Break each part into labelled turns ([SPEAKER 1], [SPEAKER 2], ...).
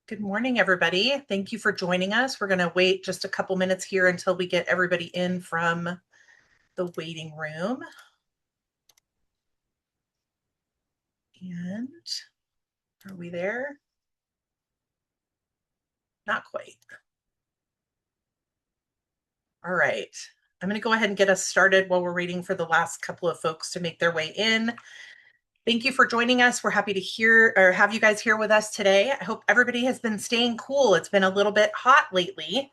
[SPEAKER 1] Good morning, everybody. Thank you for joining us. We're going to wait just a couple minutes here until we get everybody in from the waiting room. And are we there? Not quite. All right. I'm going to go ahead and get us started while we're waiting for the last couple of folks to make their way in. Thank you for joining us. We're happy to have you guys here with us today. I hope everybody has been staying cool. It's been a little bit hot lately.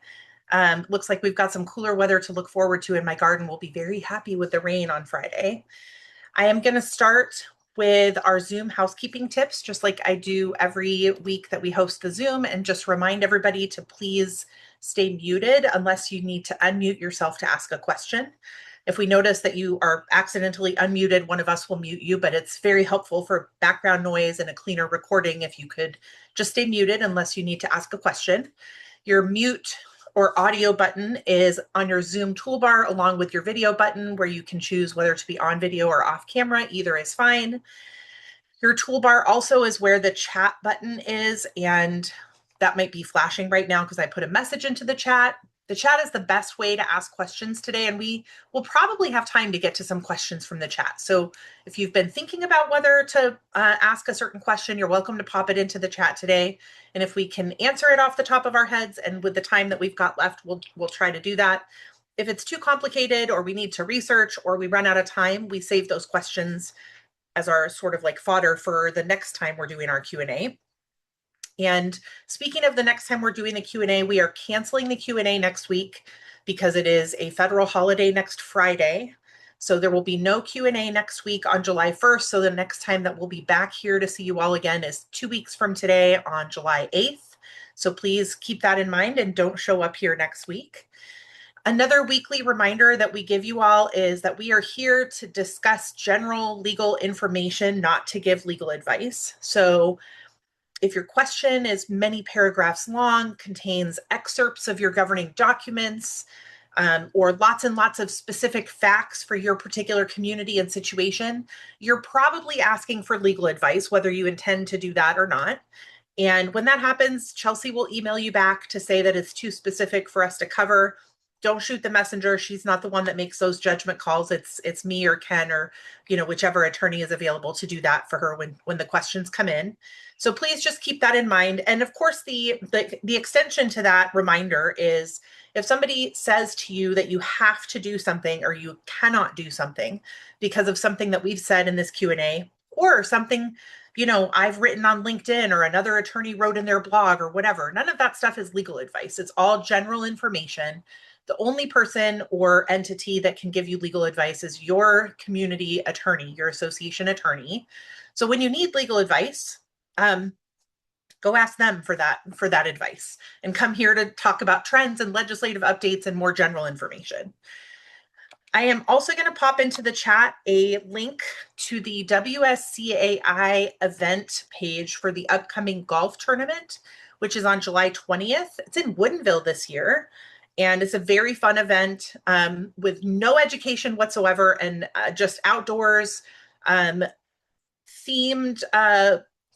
[SPEAKER 1] Looks like we've got some cooler weather to look forward to in my garden. We'll be very happy with the rain on Friday. I am going to start with our Zoom housekeeping tips, just like I do every week that we host the Zoom, and just remind everybody to please stay muted unless you need to unmute yourself to ask a question. If we notice that you are accidentally unmuted, one of us will mute you, but it's very helpful for background noise and a cleaner recording if you could just stay muted unless you need to ask a question. Your mute or audio button is on your Zoom toolbar along with your video button, where you can choose whether to be on video or off camera. Either is fine. Your toolbar also is where the chat button is, and that might be flashing right now because I put a message into the chat. The chat is the best way to ask questions today, and we will probably have time to get to some questions from the chat. So if you've been thinking about whether to ask a certain question, you're welcome to pop it into the chat today. And if we can answer it off the top of our heads and with the time that we've got left, we'll try to do that. If it's too complicated or we need to research or we run out of time, we save those questions as our sort of like fodder for the next time we're doing our Q&A. And speaking of the next time we're doing the Q&A, we are canceling the Q&A next week because it is a federal holiday next Friday. So there will be no Q&A next week on July 1st. So the next time that we'll be back here to see you all again is 2 weeks from today on July 8th. So please keep that in mind and don't show up here next week. Another weekly reminder that we give you all is that we are here to discuss general legal information, not to give legal advice. So if your question is many paragraphs long, contains excerpts of your governing documents, or lots and lots of specific facts for your particular community and situation, you're probably asking for legal advice, whether you intend to do that or not. And when that happens, Chelsea will email you back to say that it's too specific for us to cover. Don't shoot the messenger. She's not the one that makes those judgment calls. It's me or Ken or whichever attorney is available to do that for her when the questions come in. So please just keep that in mind. And of course, the extension to that reminder is if somebody says to you that you have to do something or you cannot do something because of something that we've said in this Q&A or something I've written on LinkedIn or another attorney wrote in their blog or whatever, none of that stuff is legal advice. It's all general information. The only person or entity that can give you legal advice is your community attorney, your association attorney. So when you need legal advice, go ask them for that advice and come here to talk about trends and legislative updates and more general information. I am also going to pop into the chat a link to the WSCAI event page for the upcoming golf tournament, which is on July 20th. It's in Woodinville this year. And it's a very fun event with no education whatsoever and just outdoors, themed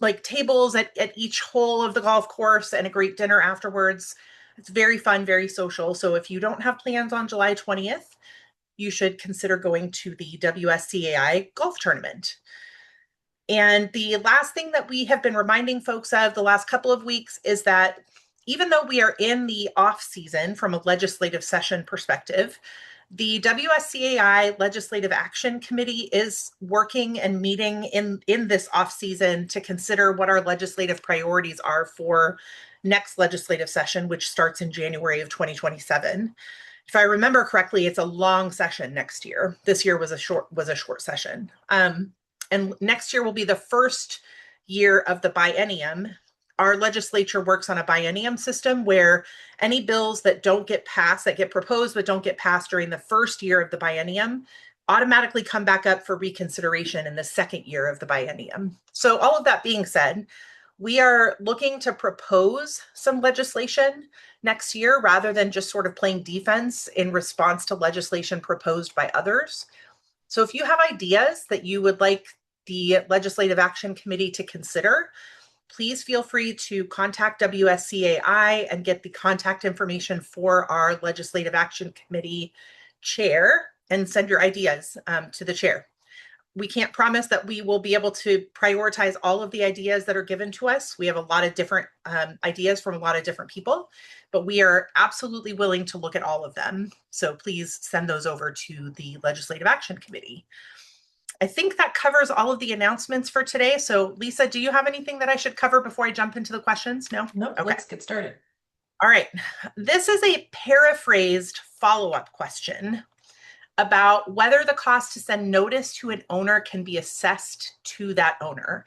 [SPEAKER 1] like tables at each hole of the golf course and a great dinner afterwards. It's very fun, very social. So if you don't have plans on July 20th, you should consider going to the WSCAI golf tournament. And the last thing that we have been reminding folks of the last couple of weeks is that even though we are in the off season from a legislative session perspective, the WSCAI Legislative Action Committee is working and meeting in this off season to consider what our legislative priorities are for next legislative session, which starts in January of 2027. If I remember correctly, it's a long session next year. This year was a short session. And next year will be the first year of the biennium. Our legislature works on a biennium system where any bills that don't get passed, that get proposed but don't get passed during the first year of the biennium, automatically come back up for reconsideration in the second year of the biennium. So all of that being said, we are looking to propose some legislation next year rather than just sort of playing defense in response to legislation proposed by others. So if you have ideas that you would like the Legislative Action Committee to consider, please feel free to contact WSCAI and get the contact information for our Legislative Action Committee chair and send your ideas to the chair. We can't promise that we will be able to prioritize all of the ideas that are given to us. We have a lot of different ideas from a lot of different people, but we are absolutely willing to look at all of them. So please send those over to the Legislative Action Committee. I think that covers all of the announcements for today. So Lisa, do you have anything that I should cover before I jump into the questions? No?
[SPEAKER 2] Nope, okay. Let's get started.
[SPEAKER 1] All right. This is a paraphrased follow-up question about whether the cost to send notice to an owner can be assessed to that owner.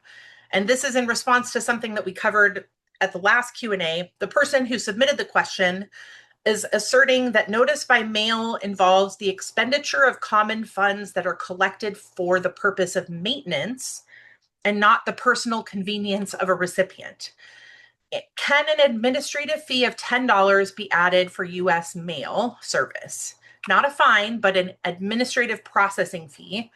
[SPEAKER 1] And this is in response to something that we covered at the last Q&A. The person who submitted the question is asserting that notice by mail involves the expenditure of common funds that are collected for the purpose of maintenance and not the personal convenience of a recipient. Can an administrative fee of $10 be added for US mail service? Not a fine, but an administrative processing fee,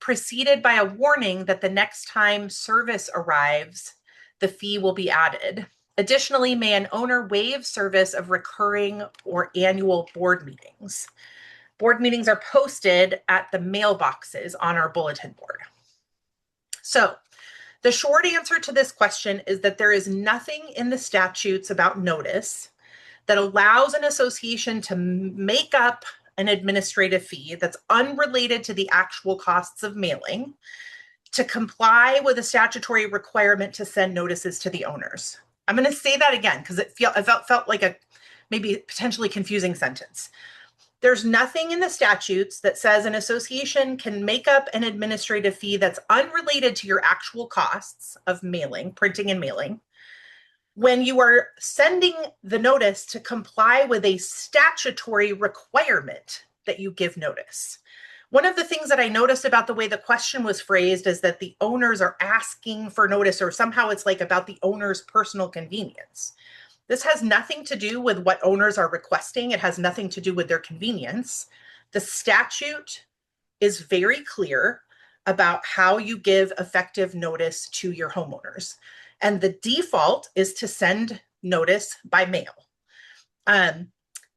[SPEAKER 1] preceded by a warning that the next time service arrives, the fee will be added. Additionally, may an owner waive service of recurring or annual board meetings? Board meetings are posted at the mailboxes on our bulletin board. So the short answer to this question is that there is nothing in the statutes about notice that allows an association to make up an administrative fee that's unrelated to the actual costs of mailing to comply with a statutory requirement to send notices to the owners. I'm going to say that again because it felt like a maybe potentially confusing sentence. There's nothing in the statutes that says an association can make up an administrative fee that's unrelated to your actual costs of mailing, printing and mailing, when you are sending the notice to comply with a statutory requirement that you give notice. One of the things that I noticed about the way the question was phrased is that the owners are asking for notice, or somehow it's like about the owner's personal convenience. This has nothing to do with what owners are requesting. It has nothing to do with their convenience. The statute is very clear about how you give effective notice to your homeowners. And the default is to send notice by mail.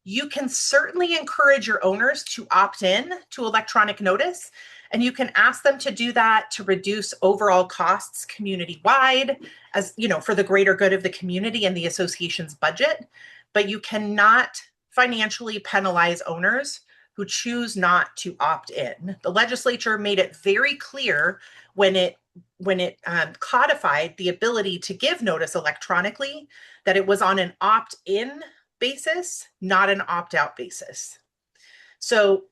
[SPEAKER 1] You can certainly encourage your owners to opt in to electronic notice, and you can ask them to do that to reduce overall costs community-wide, as you know, for the greater good of the community and the association's budget. But you cannot financially penalize owners who choose not to opt in. The legislature made it very clear when it codified the ability to give notice electronically that it was on an opt-in basis, not an opt-out basis. So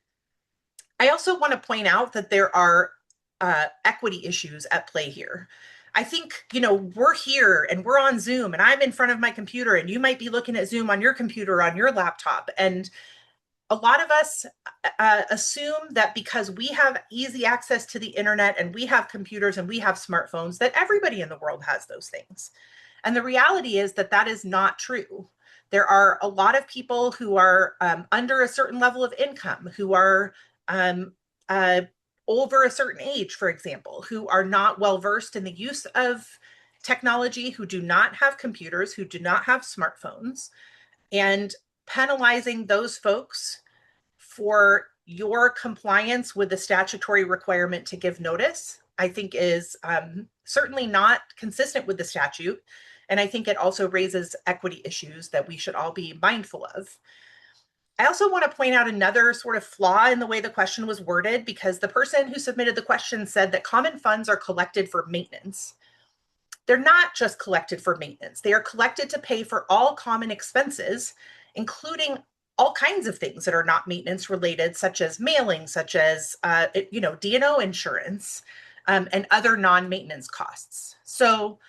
[SPEAKER 1] I also want to point out that there are equity issues at play here. I think, you know, we're here and we're on Zoom and I'm in front of my computer and you might be looking at Zoom on your computer, on your laptop. And a lot of us assume that because we have easy access to the internet and we have computers and we have smartphones, that everybody in the world has those things. And the reality is that that is not true. There are a lot of people who are under a certain level of income, who are over a certain age, for example, who are not well versed in the use of technology, who do not have computers, who do not have smartphones, and penalizing those folks for your compliance with the statutory requirement to give notice, I think is certainly not consistent with the statute. And I think it also raises equity issues that we should all be mindful of. I also want to point out another sort of flaw in the way the question was worded, because the person who submitted the question said that common funds are collected for maintenance. They're not just collected for maintenance. They are collected to pay for all common expenses, including all kinds of things that are not maintenance related, such as mailing, such as D&O insurance, and other non-maintenance costs. So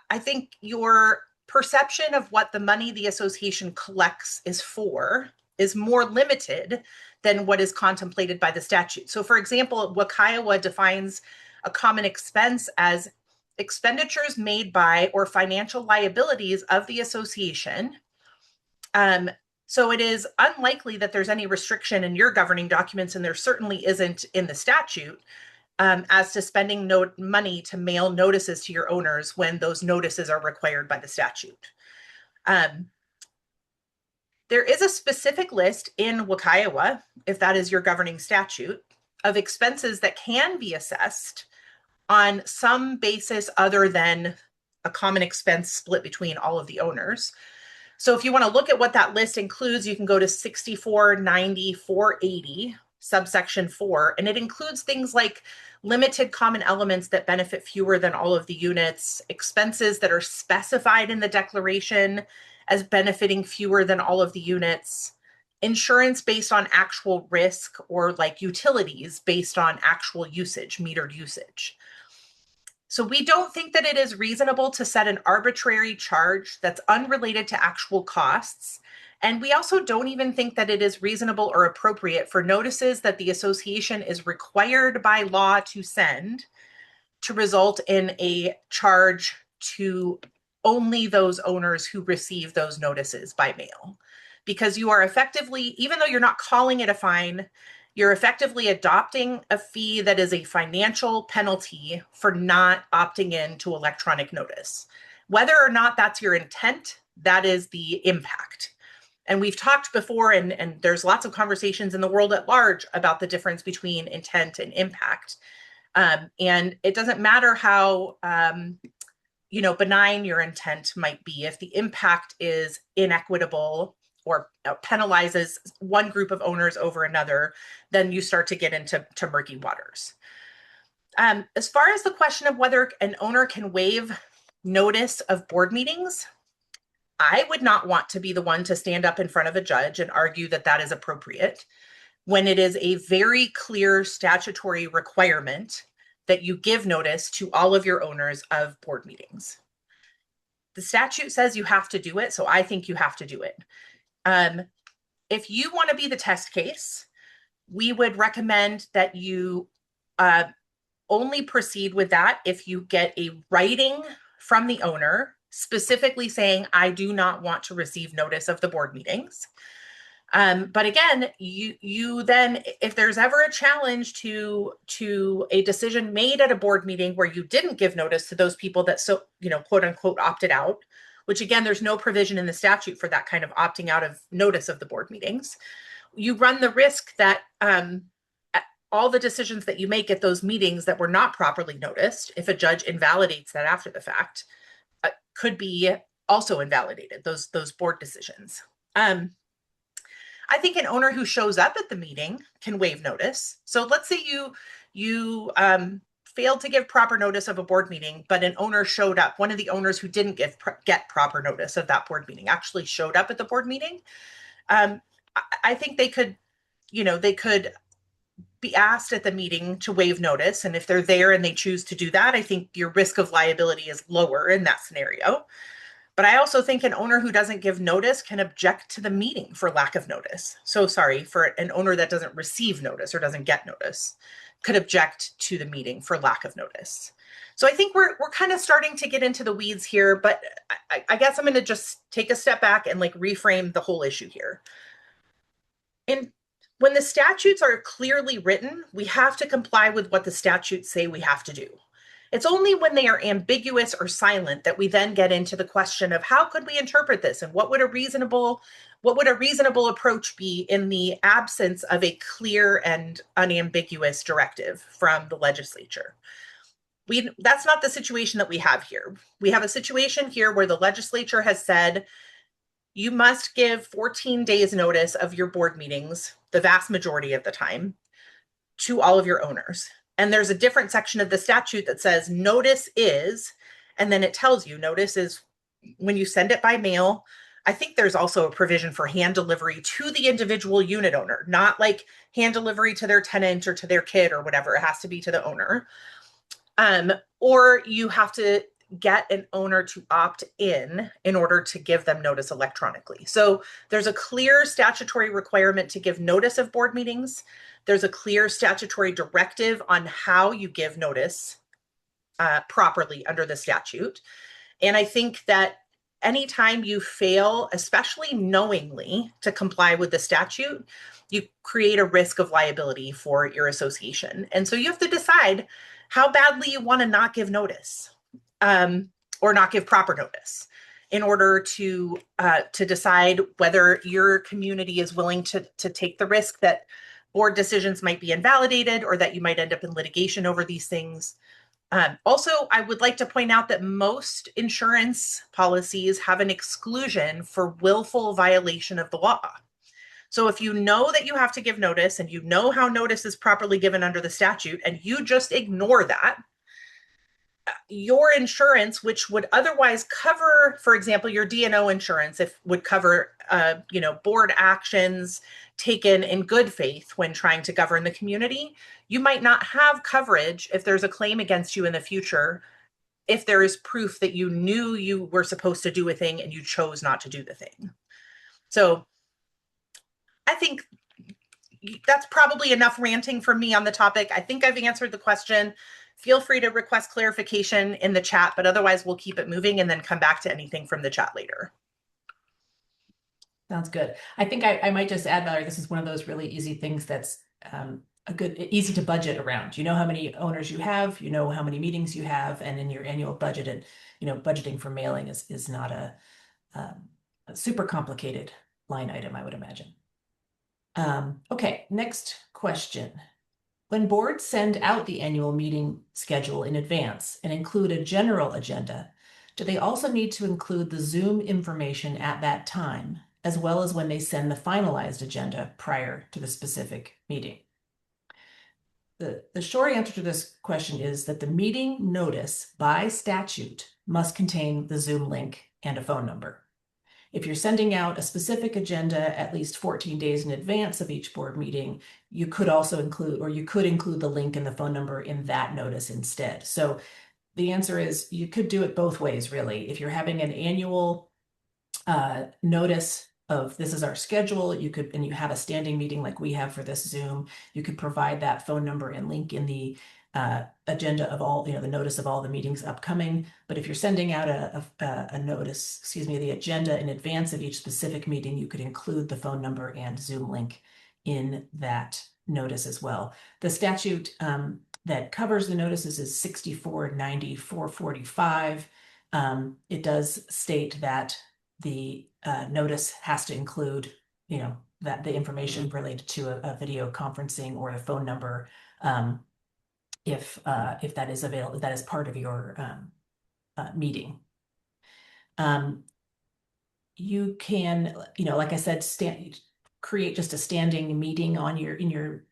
[SPEAKER 1] I think your perception of what the money the association collects is for is more limited than what is contemplated by the statute. So for example, WUCIOA defines a common expense as expenditures made by or financial liabilities of the association. So it is unlikely that there's any restriction in your governing documents, and there certainly isn't in the statute, as to spending money to mail notices to your owners when those notices are required by the statute. There is a specific list in WUCIOA, if that is your governing statute, of expenses that can be assessed on some basis other than a common expense split between all of the owners. So if you want to look at what that list includes, you can go to 6490-480, subsection 4, and it includes things like limited common elements that benefit fewer than all of the units, expenses that are specified in the declaration as benefiting fewer than all of the units, insurance based on actual risk, or like utilities based on actual usage, metered usage. So we don't think that it is reasonable to set an arbitrary charge that's unrelated to actual costs. And we also don't even think that it is reasonable or appropriate for notices that the association is required by law to send to result in a charge to only those owners who receive those notices by mail. Because you are effectively, even though you're not calling it a fine, you're effectively adopting a fee that is a financial penalty for not opting in to electronic notice. Whether or not that's your intent, that is the impact. And we've talked before, and there's lots of conversations in the world at large about the difference between intent and impact. And it doesn't matter how benign your intent might be. If the impact is inequitable or penalizes one group of owners over another, then you start to get into murky waters. As far as the question of whether an owner can waive notice of board meetings, I would not want to be the one to stand up in front of a judge and argue that that is appropriate when it is a very clear statutory requirement that you give notice to all of your owners of board meetings. The statute says you have to do it, so I think you have to do it. If you want to be the test case, we would recommend that you only proceed with that if you get a writing from the owner specifically saying, I do not want to receive notice of the board meetings. But again, you then, if there's ever a challenge to a decision made at a board meeting where you didn't give notice to those people that quote unquote opted out, which again, there's no provision in the statute for that kind of opting out of notice of the board meetings, you run the risk that all the decisions that you make at those meetings that were not properly noticed, if a judge invalidates that after the fact, could be also invalidated, those board decisions. I think an owner who shows up at the meeting can waive notice. So let's say you failed to give proper notice of a board meeting, but an owner showed up. One of the owners who didn't get proper notice of that board meeting actually showed up at the board meeting. I think they could be asked at the meeting to waive notice. And if they're there and they choose to do that, I think your risk of liability is lower in that scenario. But I also think an owner who doesn't give notice can object to the meeting for lack of notice. So sorry, for an owner that doesn't receive notice or doesn't get notice could object to the meeting for lack of notice. So I think we're kind of starting to get into the weeds here, but I guess I'm going to just take a step back and reframe the whole issue here. And when the statutes are clearly written, we have to comply with what the statutes say we have to do. It's only when they are ambiguous or silent that we then get into the question of how could we interpret this and what would a reasonable approach be in the absence of a clear and unambiguous directive from the legislature. That's not the situation that we have here. We have a situation here where the legislature has said you must give 14 days notice of your board meetings, the vast majority of the time, to all of your owners. And there's a different section of the statute that says notice is, and then it tells you notice is when you send it by mail. I think there's also a provision for hand delivery to the individual unit owner, not like hand delivery to their tenant or to their kid or whatever. It has to be to the owner. Or you have to get an owner to opt in order to give them notice electronically. So there's a clear statutory requirement to give notice of board meetings. There's a clear statutory directive on how you give notice properly under the statute. And I think that anytime you fail, especially knowingly, to comply with the statute, you create a risk of liability for your association. And so you have to decide how badly you want to not give notice, or not give proper notice, in order to decide whether your community is willing to take the risk that board decisions might be invalidated or that you might end up in litigation over these things. Also, I would like to point out that most insurance policies have an exclusion for willful violation of the law. So if you know that you have to give notice and you know how notice is properly given under the statute and you just ignore that, your insurance, which would otherwise cover, for example, your D&O insurance, if would cover, board actions taken in good faith when trying to govern the community, you might not have coverage if there's a claim against you in the future, if there is proof that you knew you were supposed to do a thing and you chose not to do the thing. So I think that's probably enough ranting from me on the topic. I think I've answered the question. Feel free to request clarification in the chat, but otherwise we'll keep it moving and then come back to anything from the chat later.
[SPEAKER 2] Sounds good. I think I might just add, Valerie, this is one of those really easy things that's easy to budget around. You know how many owners you have, you know how many meetings you have, and in your annual budget, and budgeting for mailing is not a super complicated line item, I would imagine. Okay, next question. When boards send out the annual meeting schedule in advance and include a general agenda, do they also need to include the Zoom information at that time, as well as when they send the finalized agenda prior to the specific meeting? The short answer to this question is that the meeting notice by statute must contain the Zoom link and a phone number. If you're sending out a specific agenda at least 14 days in advance of each board meeting, you could also include the link and the phone number in that notice instead. So the answer is you could do it both ways, really. If you're having an annual notice of this is our schedule, and you have a standing meeting like we have for this Zoom, you could provide that phone number and link in the agenda of all, the notice of all the meetings upcoming. But if you're sending out a notice, the agenda in advance of each specific meeting, you could include the phone number and Zoom link in that notice as well. The statute that covers the notices is 6490-445. It does state that the notice has to include, that the information related to a video conferencing or a phone number, if that is available, that is part of your meeting. You can, like I said, create just a standing meeting on in your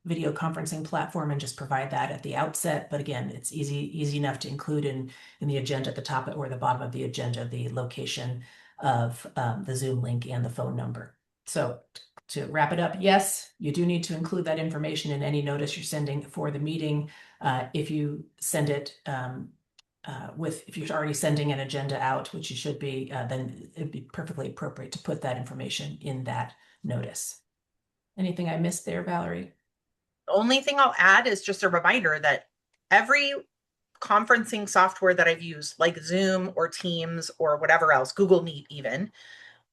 [SPEAKER 2] video conferencing platform and just provide that at the outset. But again, it's easy enough to include in the agenda at the top or the bottom of the agenda, the location of the Zoom link and the phone number. So to wrap it up, yes, you do need to include that information in any notice you're sending for the meeting. If you send it if you're already sending an agenda out, which you should be, then it'd be perfectly appropriate to put that information in that notice. Anything I missed there, Valerie?
[SPEAKER 1] The only thing I'll add is just a reminder that every conferencing software that I've used, like Zoom or Teams or whatever else, Google Meet even,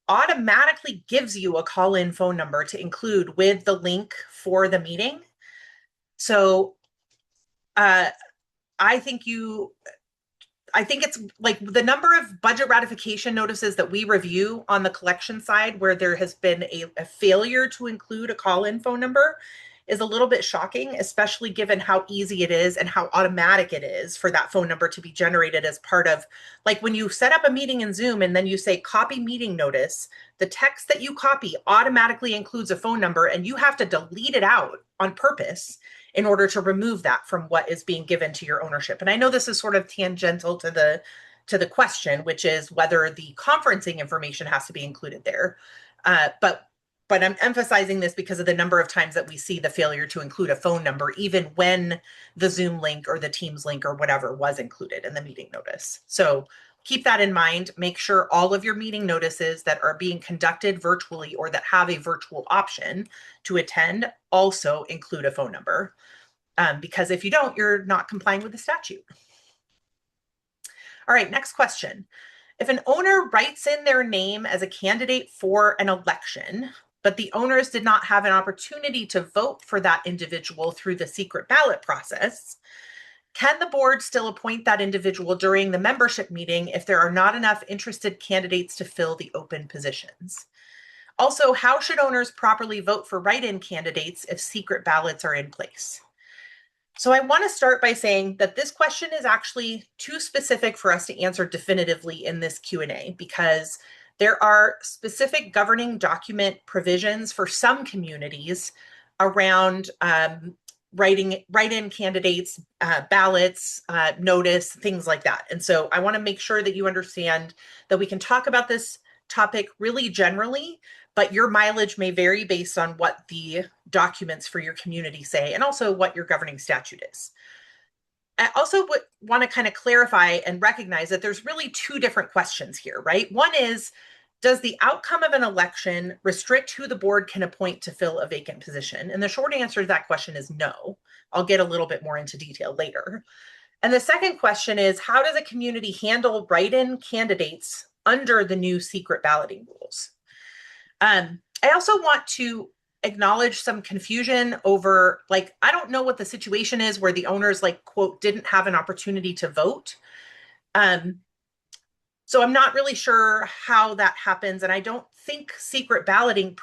[SPEAKER 1] automatically gives you a call-in phone number to include with the link for the meeting. So I think it's like the number of budget ratification notices that we review on the collection side where there has been a failure to include a call-in phone number is a little bit shocking, especially given how easy it is and how automatic it is for that phone number to be generated as part of, like when you set up a meeting in Zoom and then you say copy meeting notice, the text that you copy automatically includes a phone number and you have to delete it out on purpose in order to remove that from what is being given to your ownership. And I know this is sort of tangential to the question, which is whether the conferencing information has to be included there. But I'm emphasizing this because of the number of times that we see the failure to include a phone number, even when the Zoom link or the Teams link or whatever was included in the meeting notice. So keep that in mind. Make sure all of your meeting notices that are being conducted virtually or that have a virtual option to attend also include a phone number. Because if you don't, you're not complying with the statute. All right, next question. If an owner writes in their name as a candidate for an election, but the owners did not have an opportunity to vote for that individual through the secret ballot process, can the board still appoint that individual during the membership meeting if there are not enough interested candidates to fill the open positions? Also, how should owners properly vote for write-in candidates if secret ballots are in place? So I want to start by saying that this question is actually too specific for us to answer definitively in this Q&A because there are specific governing document provisions for some communities around write-in candidates, ballots, notice, things like that. And so I want to make sure that you understand that we can talk about this topic really generally, but your mileage may vary based on what the documents for your community say and also what your governing statute is. I also would want to kind of clarify and recognize that there's really two different questions here, right? One is, does the outcome of an election restrict who the board can appoint to fill a vacant position? And the short answer to that question is no. I'll get a little bit more into detail later. And the second question is, how does a community handle write-in candidates under the new secret balloting rules? I also want to acknowledge some confusion over, like, I don't know what the situation is where the owners, like, quote, didn't have an opportunity to vote. So I'm not really sure how that happens. And I don't think secret balloting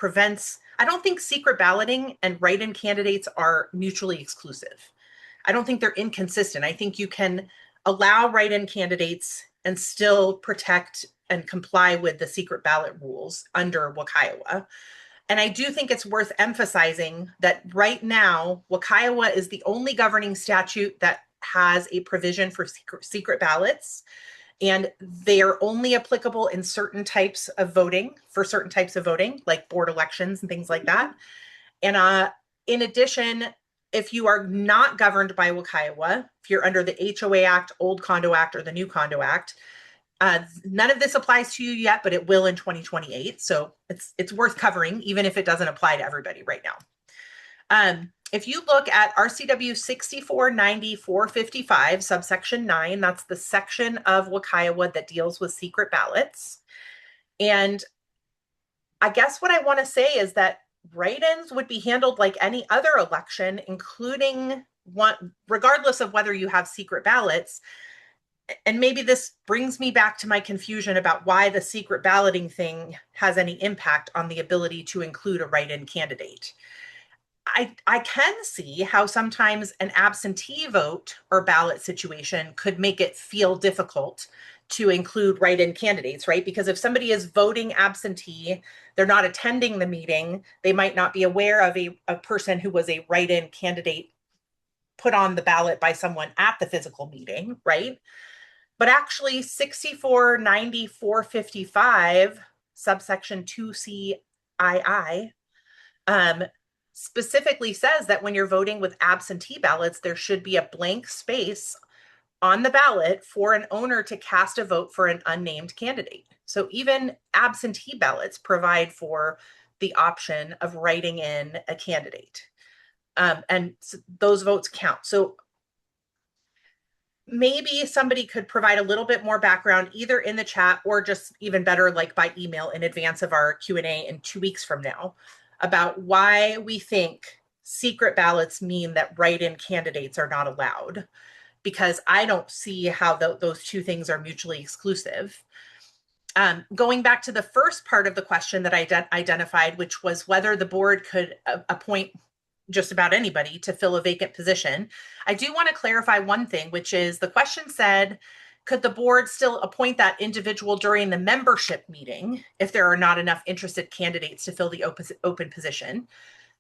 [SPEAKER 1] and write-in candidates are mutually exclusive. I don't think they're inconsistent. I think you can allow write-in candidates and still protect and comply with the secret ballot rules under WUCIOA. And I do think it's worth emphasizing that right now, WUCIOA is the only governing statute that has a provision for secret ballots, and they are only applicable in certain types of voting, like board elections and things like that. And in addition, if you are not governed by WUCIOA, if you're under the HOA Act, Old Condo Act, or the New Condo Act, none of this applies to you yet, but it will in 2028. So it's worth covering, even if it doesn't apply to everybody right now. If you look at RCW 6490-455, subsection 9, that's the section of WUCIOA that deals with secret ballots. And I guess what I want to say is that write-ins would be handled like any other election, including one, regardless of whether you have secret ballots. And maybe this brings me back to my confusion about why the secret balloting thing has any impact on the ability to include a write-in candidate. I can see how sometimes an absentee vote or ballot situation could make it feel difficult to include write-in candidates, right? Because if somebody is voting absentee, they're not attending the meeting, they might not be aware of a person who was a write-in candidate put on the ballot by someone at the physical meeting, right? But actually 6490-455, subsection 2CII, specifically says that when you're voting with absentee ballots, there should be a blank space on the ballot for an owner to cast a vote for an unnamed candidate. So even absentee ballots provide for the option of writing in a candidate. And those votes count. So maybe somebody could provide a little bit more background either in the chat or just even better, like by email in advance of our Q&A in 2 weeks from now, about why we think secret ballots mean that write-in candidates are not allowed, because I don't see how those two things are mutually exclusive. Going back to the first part of the question that I identified, which was whether the board could appoint just about anybody to fill a vacant position, I do want to clarify one thing, which is the question said, could the board still appoint that individual during the membership meeting if there are not enough interested candidates to fill the open position?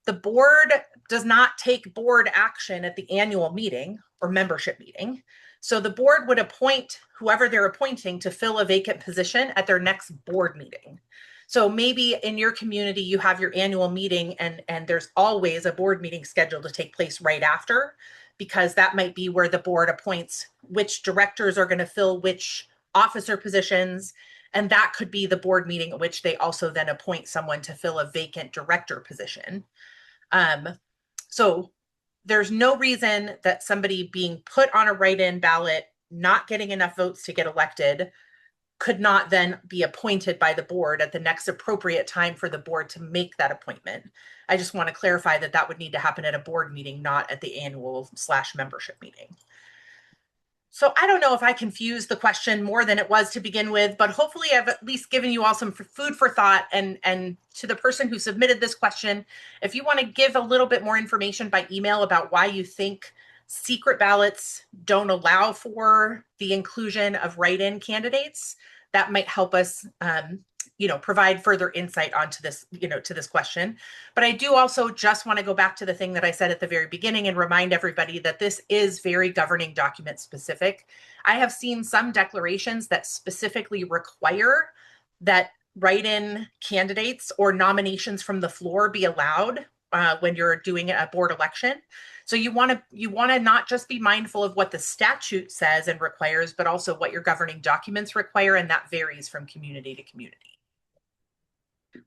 [SPEAKER 1] The board does not take board action at the annual meeting or membership meeting. So the board would appoint whoever they're appointing to fill a vacant position at their next board meeting. So maybe in your community, you have your annual meeting and there's always a board meeting scheduled to take place right after, because that might be where the board appoints which directors are going to fill which officer positions. And that could be the board meeting at which they also then appoint someone to fill a vacant director position. So there's no reason that somebody being put on a write-in ballot, not getting enough votes to get elected, could not then be appointed by the board at the next appropriate time for the board to make that appointment. I just want to clarify that that would need to happen at a board meeting, not at the annual/membership meeting. So I don't know if I confused the question more than it was to begin with, but hopefully I've at least given you all some food for thought. And to the person who submitted this question, if you want to give a little bit more information by email about why you think secret ballots don't allow for the inclusion of write-in candidates, that might help us provide further insight onto this, to this question. But I do also just want to go back to the thing that I said at the very beginning and remind everybody that this is very governing document specific. I have seen some declarations that specifically require that write-in candidates or nominations from the floor be allowed when you're doing a board election. So you want to not just be mindful of what the statute says and requires, but also what your governing documents require, and that varies from community to community.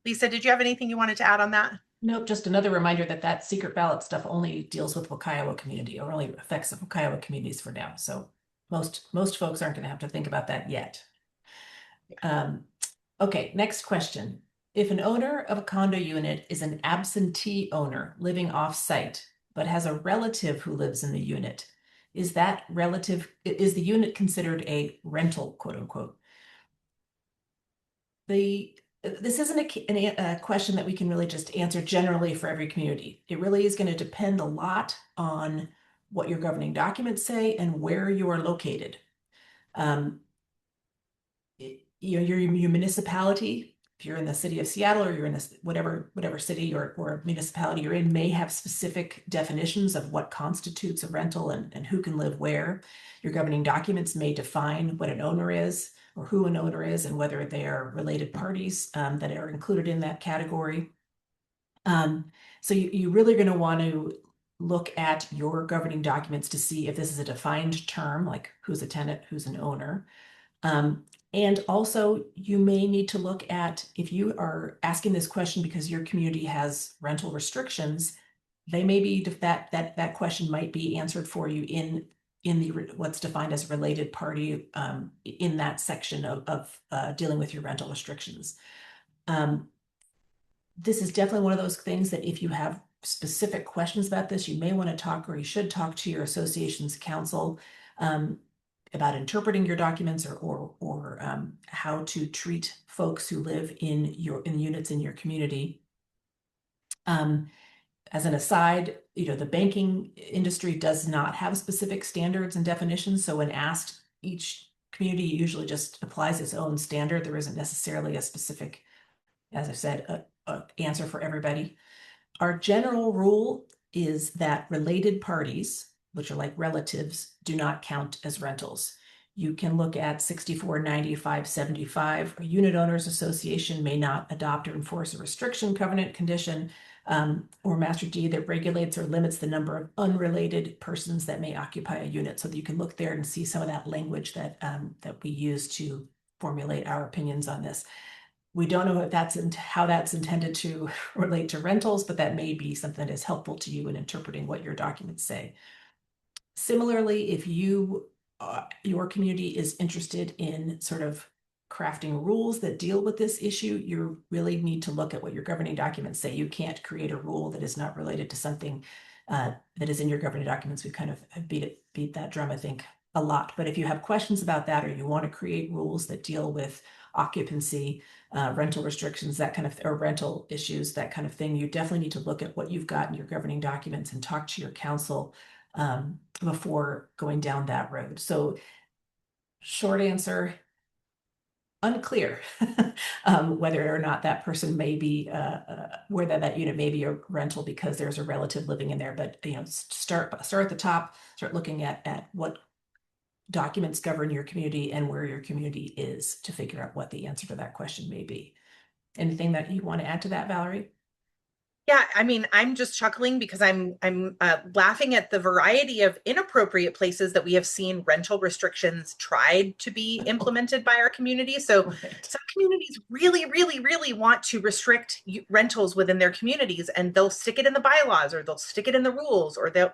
[SPEAKER 1] Lisa, did you have anything you wanted to add on that?
[SPEAKER 2] Nope, just another reminder that that secret ballot stuff only deals with WUCIOA community, or only affects the WUCIOA communities for now. So most folks aren't going to have to think about that yet. Okay, next question. If an owner of a condo unit is an absentee owner living off-site, but has a relative who lives in the unit, is the unit considered a rental, quote unquote? This isn't a question that we can really just answer generally for every community. It really is going to depend a lot on what your governing documents say and where you are located. Your municipality, if you're in the city of Seattle or you're in this whatever city or municipality you're in, may have specific definitions of what constitutes a rental and who can live where. Your governing documents may define what an owner is or who an owner is and whether they are related parties that are included in that category. So you really are going to want to look at your governing documents to see if this is a defined term, like who's a tenant, who's an owner. And also you may need to look at, if you are asking this question because your community has rental restrictions, they may be that question might be answered for you in the what's defined as related party in that section of dealing with your rental restrictions. This is definitely one of those things that if you have specific questions about this, you may want to talk, or you should talk to your association's counsel about interpreting your documents or how to treat folks who live in units in your community. As an aside, the banking industry does not have specific standards and definitions. So when asked, each community usually just applies its own standard. There isn't necessarily a specific, as I said, a answer for everybody. Our general rule is that related parties, which are like relatives, do not count as rentals. You can look at 649575. A unit owners association may not adopt or enforce a restriction, covenant, condition, or master deed that regulates or limits the number of unrelated persons that may occupy a unit. So that you can look there and see some of that language that we use to formulate our opinions on this. We don't know if how that's intended to relate to rentals, but that may be something that is helpful to you in interpreting what your documents say. Similarly, if your community is interested in sort of crafting rules that deal with this issue, you really need to look at what your governing documents say. You can't create a rule that is not related to something that is in your governing documents. We kind of beat that drum, I think, a lot. But if you have questions about that, or you want to create rules that deal with occupancy, rental restrictions, that kind of, or rental issues, that kind of thing, you definitely need to look at what you've got in your governing documents and talk to your counsel before going down that road. So short answer, unclear whether or not that person may be, whether that unit may be a rental because there's a relative living in there. But start at the top, start looking at what documents govern your community and where your community is to figure out what the answer to that question may be. Anything that you want to add to that, Valerie?
[SPEAKER 1] Yeah, I mean, I'm just chuckling because I'm laughing at the variety of inappropriate places that we have seen rental restrictions tried to be implemented by our community. So
[SPEAKER 2] Right.
[SPEAKER 1] some communities really, really, really want to restrict rentals within their communities, and they'll stick it in the bylaws, or they'll stick it in the rules, or they'll,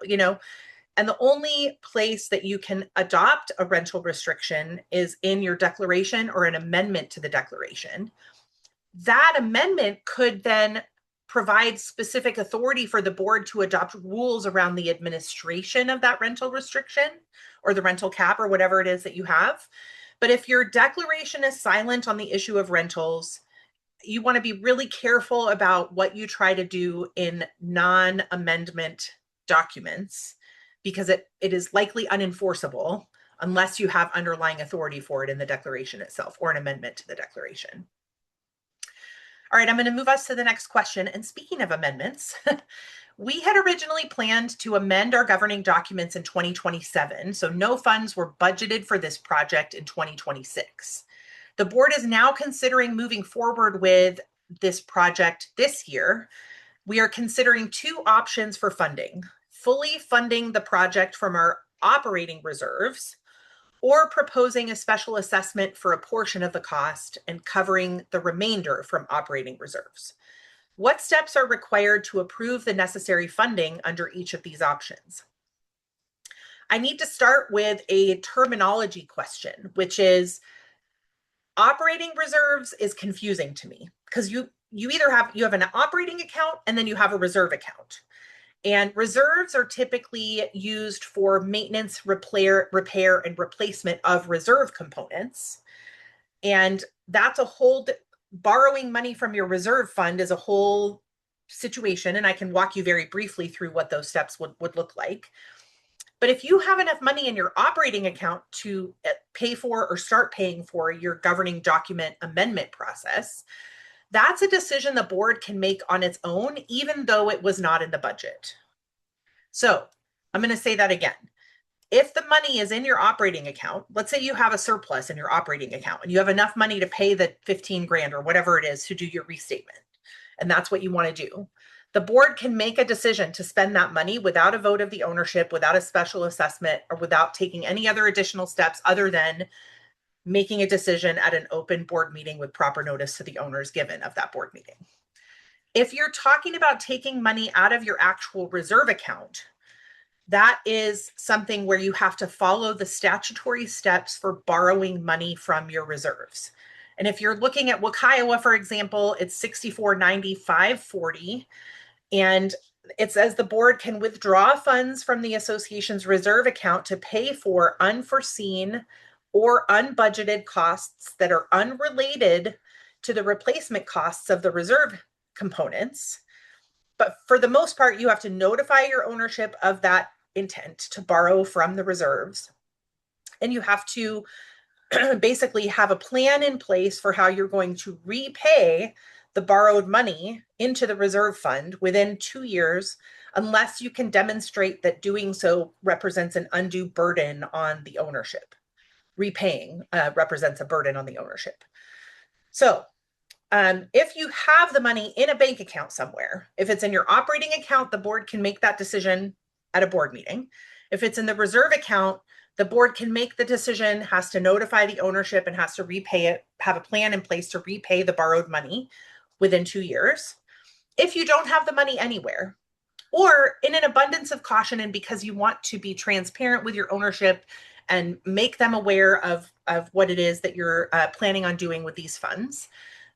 [SPEAKER 1] And the only place that you can adopt a rental restriction is in your declaration or an amendment to the declaration. That amendment could then provide specific authority for the board to adopt rules around the administration of that rental restriction or the rental cap or whatever it is that you have. But if your declaration is silent on the issue of rentals, you want to be really careful about what you try to do in non-amendment documents, because it is likely unenforceable unless you have underlying authority for it in the declaration itself or an amendment to the declaration. All right, I'm going to move us to the next question. And speaking of amendments, we had originally planned to amend our governing documents in 2027, so no funds were budgeted for this project in 2026. The board is now considering moving forward with this project this year. We are considering two options for funding: fully funding the project from our operating reserves, or proposing a special assessment for a portion of the cost and covering the remainder from operating reserves. What steps are required to approve the necessary funding under each of these options? I need to start with a terminology question, which is operating reserves is confusing to me because you either have an operating account and then you have a reserve account. And reserves are typically used for maintenance, repair, and replacement of reserve components. And that's a whole, borrowing money from your reserve fund is a whole situation. And I can walk you very briefly through what those steps would look like. But if you have enough money in your operating account to pay for or start paying for your governing document amendment process, that's a decision the board can make on its own, even though it was not in the budget. So I'm going to say that again. If the money is in your operating account, let's say you have a surplus in your operating account and you have enough money to pay the 15 grand or whatever it is to do your restatement, and that's what you want to do, the board can make a decision to spend that money without a vote of the ownership, without a special assessment, or without taking any other additional steps other than making a decision at an open board meeting with proper notice to the owners given of that board meeting. If you're talking about taking money out of your actual reserve account, that is something where you have to follow the statutory steps for borrowing money from your reserves. And if you're looking at WUCIOA, for example, it's 649540. And it says the board can withdraw funds from the association's reserve account to pay for unforeseen or unbudgeted costs that are unrelated to the replacement costs of the reserve components. But for the most part, you have to notify your ownership of that intent to borrow from the reserves. And you have to basically have a plan in place for how you're going to repay the borrowed money into the reserve fund within 2 years, unless you can demonstrate that doing so represents an undue burden on the ownership. Repaying represents a burden on the ownership. So if you have the money in a bank account somewhere, if it's in your operating account, the board can make that decision at a board meeting. If it's in the reserve account, the board can make the decision, has to notify the ownership, and has to repay it, have a plan in place to repay the borrowed money within 2 years. If you don't have the money anywhere, or in an abundance of caution and because you want to be transparent with your ownership and make them aware of what it is that you're planning on doing with these funds,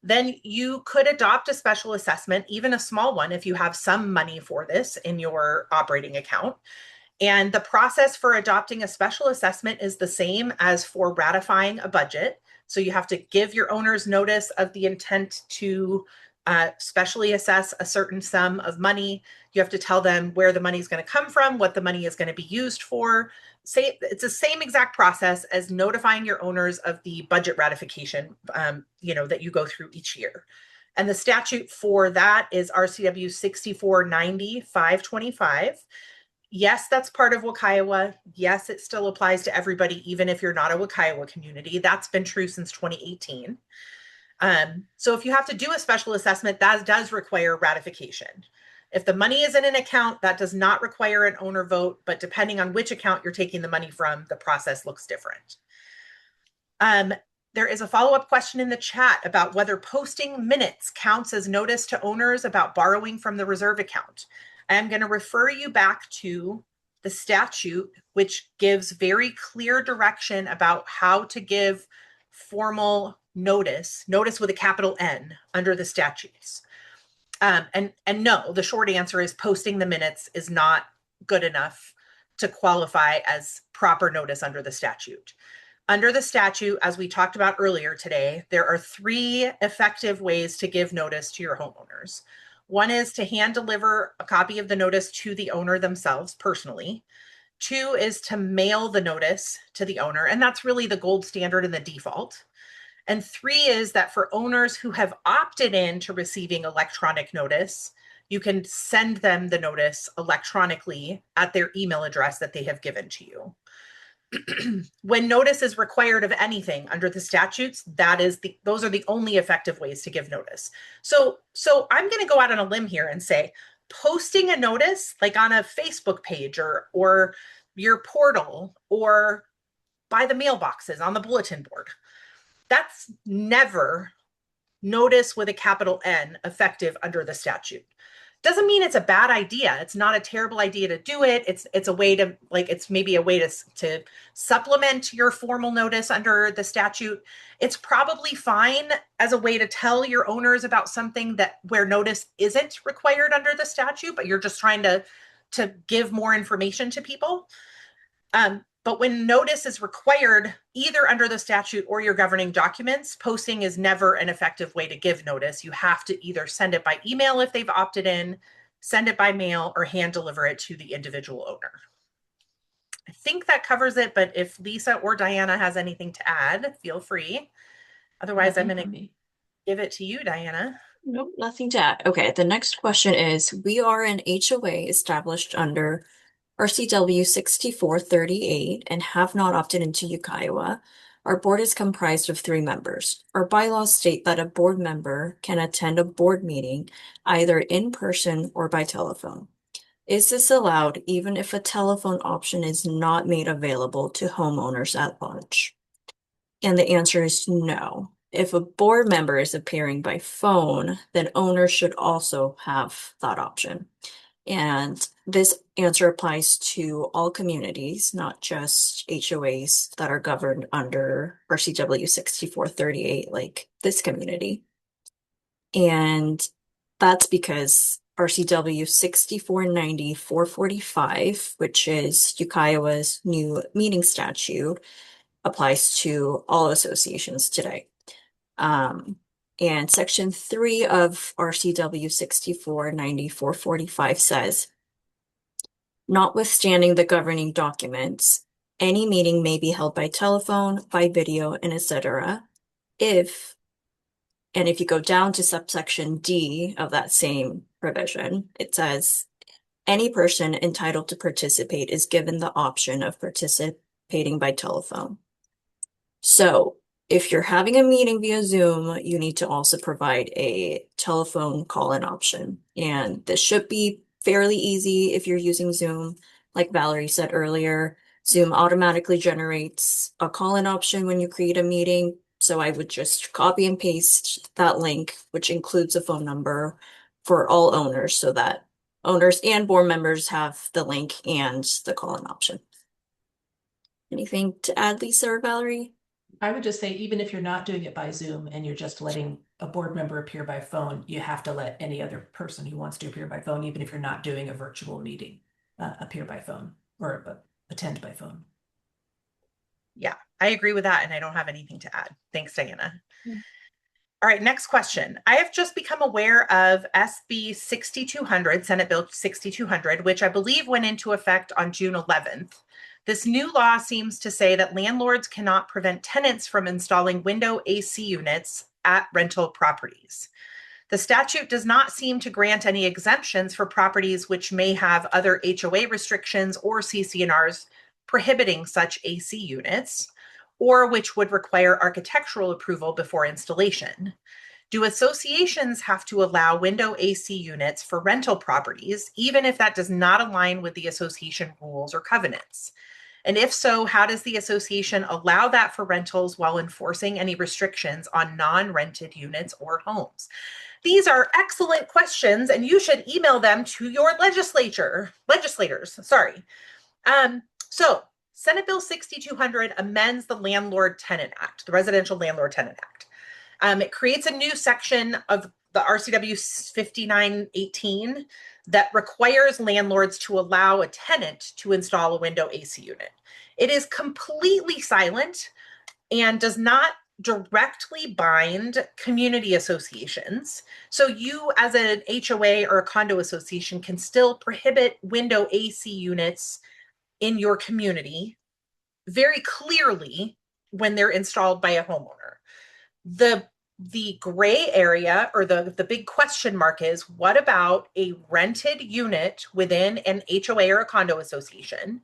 [SPEAKER 1] then you could adopt a special assessment, even a small one, if you have some money for this in your operating account. And the process for adopting a special assessment is the same as for ratifying a budget. So you have to give your owners notice of the intent to specially assess a certain sum of money. You have to tell them where the money is going to come from, what the money is going to be used for. It's the same exact process as notifying your owners of the budget ratification, that you go through each year. And the statute for that is RCW 6490-525. Yes, that's part of WUCIOA. Yes, it still applies to everybody, even if you're not a WUCIOA community. That's been true since 2018. So if you have to do a special assessment, that does require ratification. If the money is in an account, that does not require an owner vote, but depending on which account you're taking the money from, the process looks different. There is a follow-up question in the chat about whether posting minutes counts as notice to owners about borrowing from the reserve account. I'm going to refer you back to the statute, which gives very clear direction about how to give formal notice, notice with a capital N under the statutes. And no, the short answer is posting the minutes is not good enough to qualify as proper notice under the statute. Under the statute, as we talked about earlier today, there are 3 effective ways to give notice to your homeowners. One is to hand deliver a copy of the notice to the owner themselves personally. 2 is to mail the notice to the owner, and that's really the gold standard and the default. And 3 is that for owners who have opted in to receiving electronic notice, you can send them the notice electronically at their email address that they have given to you. When notice is required of anything under the statutes, those are the only effective ways to give notice. So I'm going to go out on a limb here and say posting a notice like on a Facebook page or your portal or by the mailboxes on the bulletin board, that's never notice with a capital N effective under the statute. Doesn't mean it's a bad idea. It's not a terrible idea to do it. It's a way to, like, it's maybe a way to supplement your formal notice under the statute. It's probably fine as a way to tell your owners about something that where notice isn't required under the statute, but you're just trying to give more information to people. But when notice is required either under the statute or your governing documents, posting is never an effective way to give notice. You have to either send it by email if they've opted in, send it by mail, or hand deliver it to the individual owner. I think that covers it, but if Lisa or Diana has anything to add, feel free. Otherwise, I'm going to give it to you, Diana.
[SPEAKER 3] Nope, nothing to add. Okay, the next question is, we are an HOA established under RCW 6438 and have not opted into WUCIOA. Our board is comprised of 3 members. Our bylaws state that a board member can attend a board meeting either in person or by telephone. Is this allowed even if a telephone option is not made available to homeowners at large? And the answer is no. If a board member is appearing by phone, then owners should also have that option. And this answer applies to all communities, not just HOAs that are governed under RCW 6438, like this community. And that's because RCW 6490-445, which is WUCIOA's new meeting statute, applies to all associations today. And section 3 of RCW 6490-445 says, notwithstanding the governing documents, any meeting may be held by telephone, by video, and etc. If you go down to subsection D of that same provision, it says, any person entitled to participate is given the option of participating by telephone. So if you're having a meeting via Zoom, you need to also provide a telephone call-in option. And this should be fairly easy if you're using Zoom. Like Valerie said earlier, Zoom automatically generates a call-in option when you create a meeting. So I would just copy and paste that link, which includes a phone number for all owners, so that owners and board members have the link and the call-in option. Anything to add, Lisa or Valerie?
[SPEAKER 2] I would just say, even if you're not doing it by Zoom and you're just letting a board member appear by phone, you have to let any other person who wants to appear by phone, even if you're not doing a virtual meeting, appear by phone or attend by phone.
[SPEAKER 1] Yeah, I agree with that, and I don't have anything to add. Thanks, Diana. All right, next question. I have just become aware of SB 6200, Senate Bill 6200, which I believe went into effect on June 11th. This new law seems to say that landlords cannot prevent tenants from installing window AC units at rental properties. The statute does not seem to grant any exemptions for properties which may have other HOA restrictions or CC&Rs prohibiting such AC units, or which would require architectural approval before installation. Do associations have to allow window AC units for rental properties, even if that does not align with the association rules or covenants? And if so, how does the association allow that for rentals while enforcing any restrictions on non-rented units or homes? These are excellent questions, and you should email them to your legislators. Sorry. So Senate Bill 6200 amends the Landlord-Tenant Act, the Residential Landlord-Tenant Act. It creates a new section of the RCW 5918 that requires landlords to allow a tenant to install a window AC unit. It is completely silent and does not directly bind community associations. So you as an HOA or a condo association can still prohibit window AC units in your community very clearly when they're installed by a homeowner. The gray area or the big question mark is, what about a rented unit within an HOA or a condo association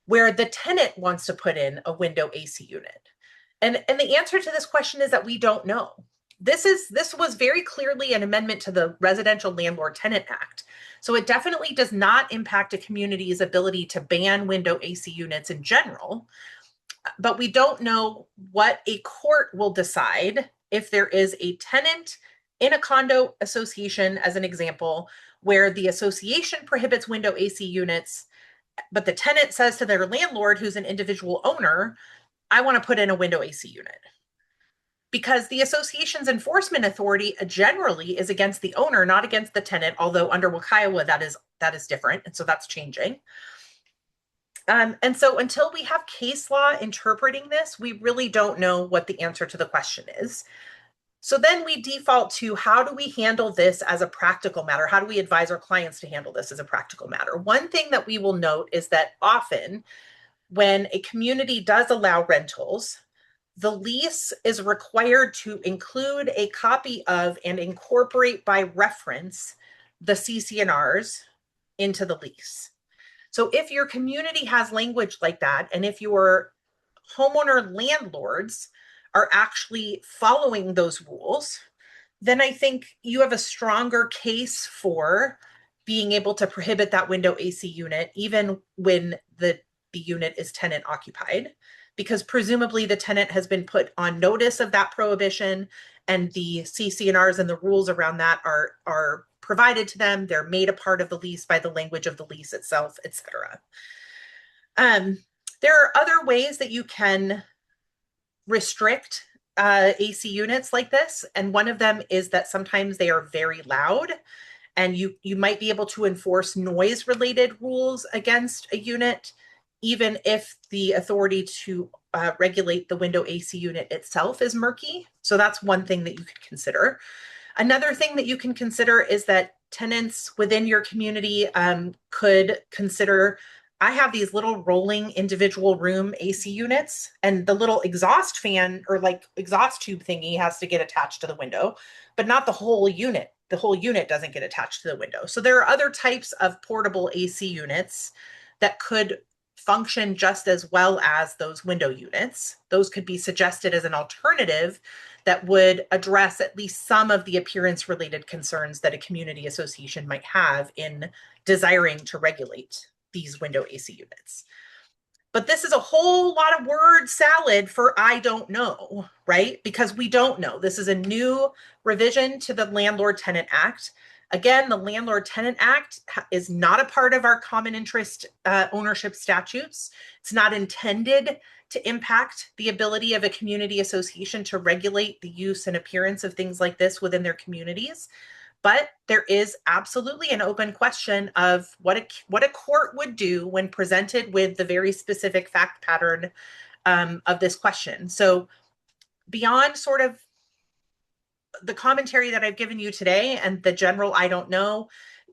[SPEAKER 1] where the tenant wants to put in a window AC unit? And the answer to this question is that we don't know. This was very clearly an amendment to the Residential Landlord-Tenant Act. So it definitely does not impact a community's ability to ban window AC units in general. But we don't know what a court will decide if there is a tenant in a condo association, as an example, where the association prohibits window AC units, but the tenant says to their landlord, who's an individual owner, I want to put in a window AC unit. Because the association's enforcement authority generally is against the owner, not against the tenant, although under WUCIOA that is different. And so that's changing. And so until we have case law interpreting this, we really don't know what the answer to the question is. So then we default to, how do we handle this as a practical matter? How do we advise our clients to handle this as a practical matter? One thing that we will note is that often when a community does allow rentals, the lease is required to include a copy of and incorporate by reference the CC&Rs into the lease. So if your community has language like that, and if your homeowner landlords are actually following those rules, then I think you have a stronger case for being able to prohibit that window AC unit, even when the unit is tenant occupied, because presumably the tenant has been put on notice of that prohibition, and the CC&Rs and the rules around that are provided to them. They're made a part of the lease by the language of the lease itself, etc. There are other ways that you can restrict AC units like this, and one of them is that sometimes they are very loud, and you might be able to enforce noise related rules against a unit, even if the authority to regulate the window AC unit itself is murky. So that's one thing that you could consider. Another thing that you can consider is that tenants within your community could consider, I have these little rolling individual room AC units, and the little exhaust fan or like exhaust tube thingy has to get attached to the window, but not the whole unit. The whole unit doesn't get attached to the window. So there are other types of portable AC units that could function just as well as those window units. Those could be suggested as an alternative that would address at least some of the appearance related concerns that a community association might have in desiring to regulate these window AC units. But this is a whole lot of word salad for I don't know, right? Because we don't know. This is a new revision to the Landlord-Tenant Act. Again, the Landlord-Tenant Act is not a part of our common interest ownership statutes. It's not intended to impact the ability of a community association to regulate the use and appearance of things like this within their communities. But there is absolutely an open question of what a court would do when presented with the very specific fact pattern of this question. So beyond sort of the commentary that I've given you today and the general I don't know,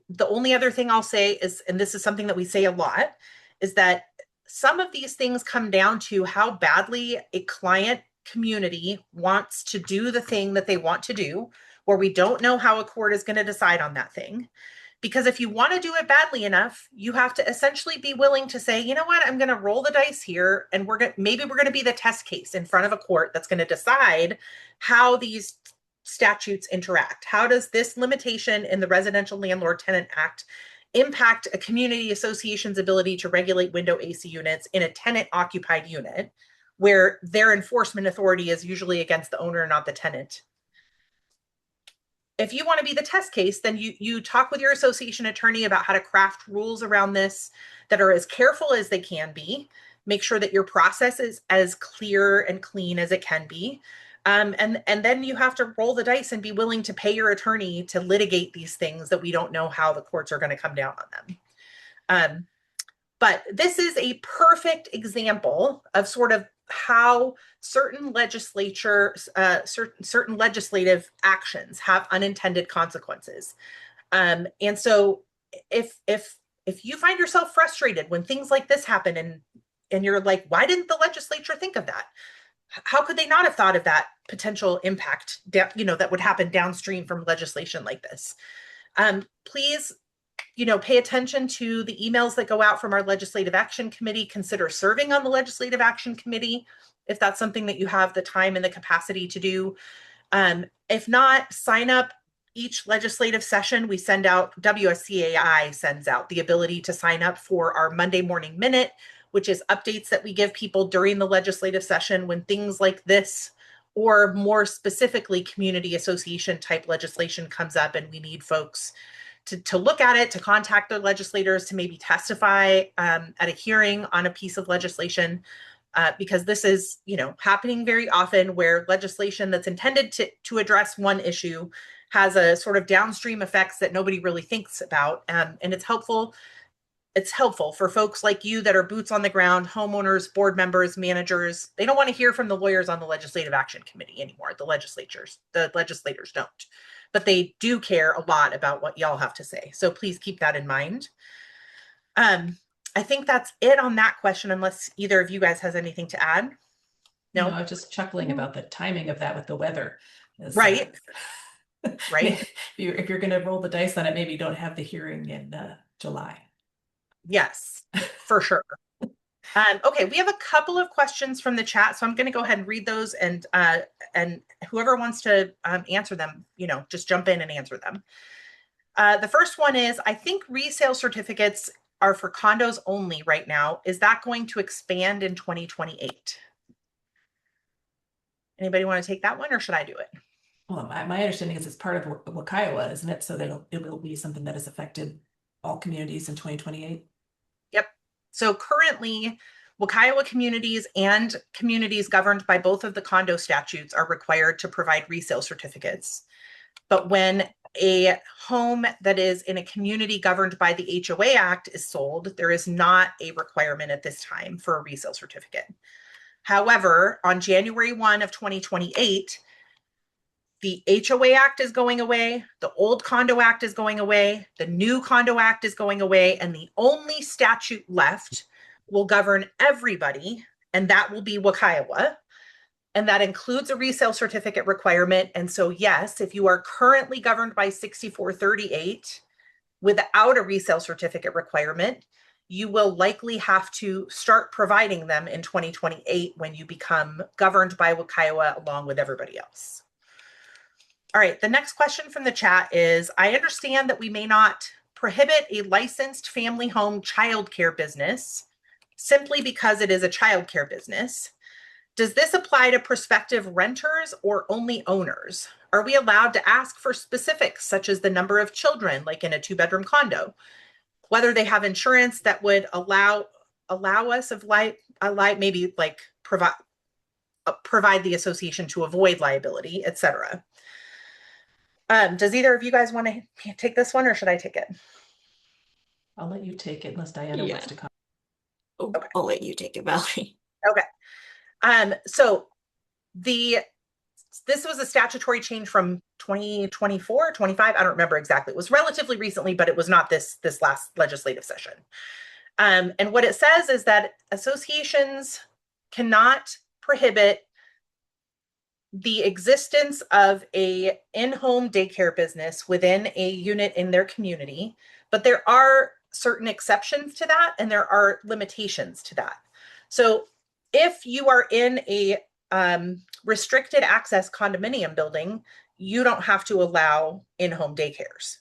[SPEAKER 1] the only other thing I'll say is, and this is something that we say a lot, is that some of these things come down to how badly a client community wants to do the thing that they want to do, where we don't know how a court is going to decide on that thing. Because if you want to do it badly enough, you have to essentially be willing to say, you know what, I'm going to roll the dice here, and maybe we're going to be the test case in front of a court that's going to decide how these statutes interact. How does this limitation in the Residential Landlord-Tenant Act impact a community association's ability to regulate window AC units in a tenant-occupied unit, where their enforcement authority is usually against the owner, not the tenant? if you want to be the test case, then you talk with your association attorney about how to craft rules around this that are as careful as they can be. Make sure that your process is as clear and clean as it can be. And then you have to roll the dice and be willing to pay your attorney to litigate these things that we don't know how the courts are going to come down on them. But this is a perfect example of sort of how certain certain legislative actions have unintended consequences. And so if you find yourself frustrated when things like this happen and you're like, why didn't the legislature think of that? How could they not have thought of that potential impact, that would happen downstream from legislation like this? Please, pay attention to the emails that go out from our Legislative Action Committee. Consider serving on the Legislative Action Committee if that's something that you have the time and the capacity to do. If not, sign up. Each legislative session, we send out, WUCIA sends out the ability to sign up for our Monday Morning Minute, which is updates that we give people during the legislative session when things like this, or more specifically, community association type legislation comes up and we need folks to look at it, to contact their legislators, to maybe testify at a hearing on a piece of legislation, because this is, happening very often where legislation that's intended to address one issue has a sort of downstream effects that nobody really thinks about. And it's helpful. It's helpful for folks like you that are boots on the ground, homeowners, board members, managers. They don't want to hear from the lawyers on the Legislative Action Committee anymore. The legislators don't, but they do care a lot about what y'all have to say. So please keep that in mind. I think that's it on that question, unless either of you guys has anything to add. No,
[SPEAKER 2] I was just chuckling about the timing of that with the weather.
[SPEAKER 1] Right. Right.
[SPEAKER 2] If you're going to roll the dice on it, maybe you don't have the hearing in July.
[SPEAKER 1] Yes, for sure. Okay, we have a couple of questions from the chat, so I'm going to go ahead and read those, and whoever wants to answer them, just jump in and answer them. The first one is, I think resale certificates are for condos only right now. Is that going to expand in 2028? Anybody want to take that one, or should I do it?
[SPEAKER 2] Well, my understanding is it's part of WUCIOA, isn't it? So that it will be something that has affected all communities in 2028.
[SPEAKER 1] Yep. So currently, WUCIOA communities and communities governed by both of the condo statutes are required to provide resale certificates. But when a home that is in a community governed by the HOA Act is sold, there is not a requirement at this time for a resale certificate. However, on January 1 of 2028, the HOA Act is going away, the old Condo Act is going away, the new Condo Act is going away, and the only statute left will govern everybody, and that will be WUCIOA. And that includes a resale certificate requirement. And so, yes, if you are currently governed by 6438 without a resale certificate requirement, you will likely have to start providing them in 2028 when you become governed by WUCIOA along with everybody else. All right, the next question from the chat is, I understand that we may not prohibit a licensed family home childcare business simply because it is a childcare business. Does this apply to prospective renters or only owners? Are we allowed to ask for specifics, such as the number of children, like in a 2-bedroom condo, whether they have insurance that would allow us of maybe like provide the association to avoid liability, etc. Does either of you guys want to take this one, or should I take it?
[SPEAKER 2] I'll let you take it unless Diana wants to come.
[SPEAKER 3] Okay. I'll let you take it, Valerie.
[SPEAKER 1] Okay. So this was a statutory change from 2024, 25. I don't remember exactly. It was relatively recently, but it was not this last legislative session. And what it says is that associations cannot prohibit the existence of a in-home daycare business within a unit in their community, but there are certain exceptions to that, and there are limitations to that. So if you are in a restricted access condominium building, you don't have to allow in-home daycares.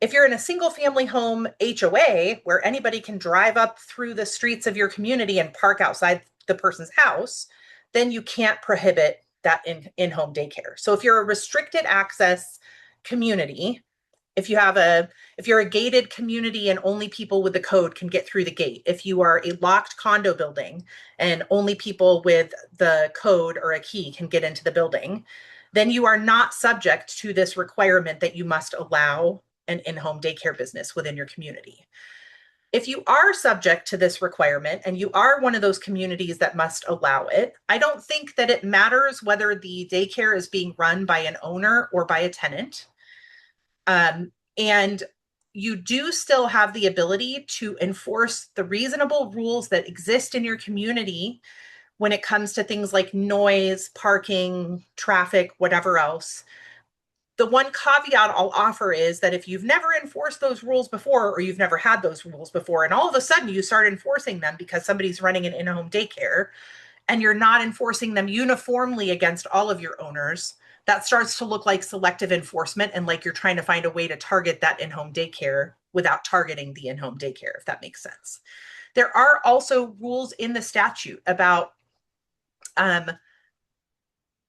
[SPEAKER 1] If you're in a single family home HOA where anybody can drive up through the streets of your community and park outside the person's house, then you can't prohibit that in-home daycare. So if you're a restricted access community, if you're a gated community and only people with the code can get through the gate, if you are a locked condo building and only people with the code or a key can get into the building, then you are not subject to this requirement that you must allow an in-home daycare business within your community. If you are subject to this requirement and you are one of those communities that must allow it, I don't think that it matters whether the daycare is being run by an owner or by a tenant. And you do still have the ability to enforce the reasonable rules that exist in your community when it comes to things like noise, parking, traffic, whatever else. The one caveat I'll offer is that if you've never enforced those rules before, or you've never had those rules before, and all of a sudden you start enforcing them because somebody's running an in-home daycare and you're not enforcing them uniformly against all of your owners, that starts to look like selective enforcement and like you're trying to find a way to target that in-home daycare without targeting the in-home daycare, if that makes sense. There are also rules in the statute about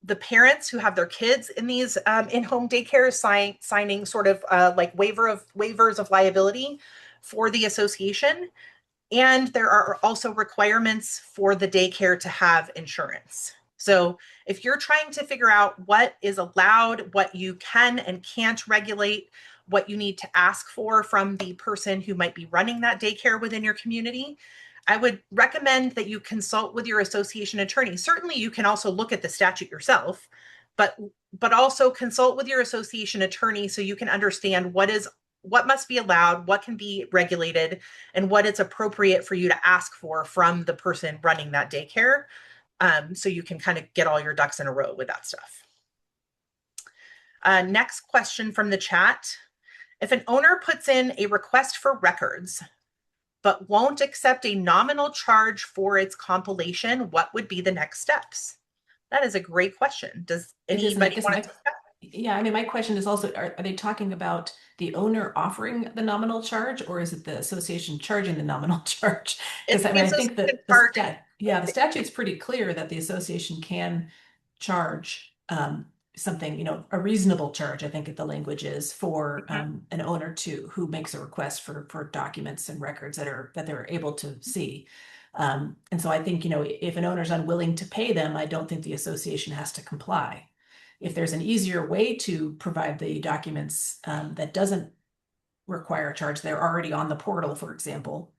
[SPEAKER 1] the parents who have their kids in these in-home daycares signing sort of like waivers of liability for the association. And there are also requirements for the daycare to have insurance. So if you're trying to figure out what is allowed, what you can and can't regulate, what you need to ask for from the person who might be running that daycare within your community, I would recommend that you consult with your association attorney. Certainly you can also look at the statute yourself, but also consult with your association attorney so you can understand what must be allowed, what can be regulated, and what it's appropriate for you to ask for from the person running that daycare. So you can kind of get all your ducks in a row with that stuff. Next question from the chat. If an owner puts in a request for records, but won't accept a nominal charge for its compilation, what would be the next steps? That is a great question. Does anybody want to take that?
[SPEAKER 2] Yeah, I mean, my question is also, are they talking about the owner offering the nominal charge, or is it the association charging the nominal charge? Because I mean, I think that the statute's pretty clear that the association can charge something, a reasonable charge, I think the language is, for an owner who makes a request for documents and records that they're able to see. And so I think, if an owner's unwilling to pay them, I don't think the association has to comply. If there's an easier way to provide the documents that doesn't require a charge, they're already on the portal, for example,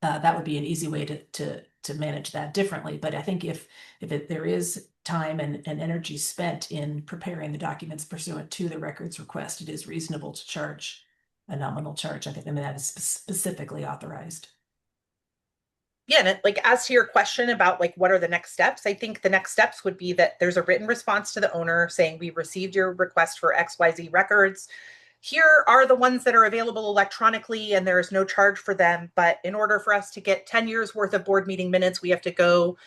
[SPEAKER 2] that would be an easy way to manage that differently. But I think if there is time and energy spent in preparing the documents pursuant to the records request, it is reasonable to charge a nominal charge. I think that is specifically authorized.
[SPEAKER 1] Yeah, and like as to your question about like what are the next steps, I think the next steps would be that there's a written response to the owner saying we received your request for XYZ records. Here are the ones that are available electronically and there is no charge for them. But in order for us to get 10 years worth of board meeting minutes, we have to go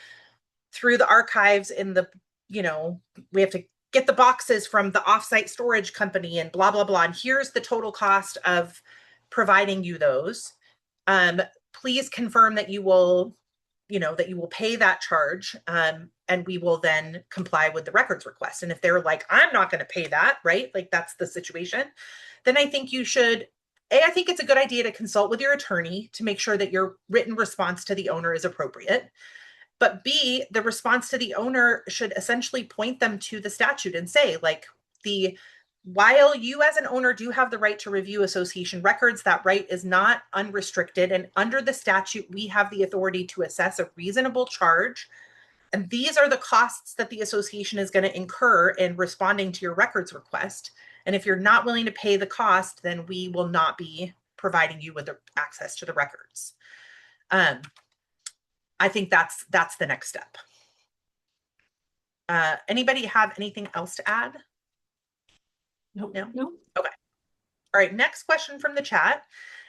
[SPEAKER 1] through the archives we have to get the boxes from the offsite storage company and blah, blah, blah. And here's the total cost of providing you those. Please confirm that you will pay that charge, and we will then comply with the records request. And if they're like, I'm not going to pay that, right? Like that's the situation. Then I think I think it's a good idea to consult with your attorney to make sure that your written response to the owner is appropriate. But B, the response to the owner should essentially point them to the statute and say, like, while you as an owner do have the right to review association records, that right is not unrestricted. And under the statute, we have the authority to assess a reasonable charge. And these are the costs that the association is going to incur in responding to your records request. And if you're not willing to pay the cost, then we will not be providing you with access to the records. I think that's the next step. Anybody have anything else to add?
[SPEAKER 2] Nope.
[SPEAKER 3] No.
[SPEAKER 1] Okay. All right. Next question from the chat.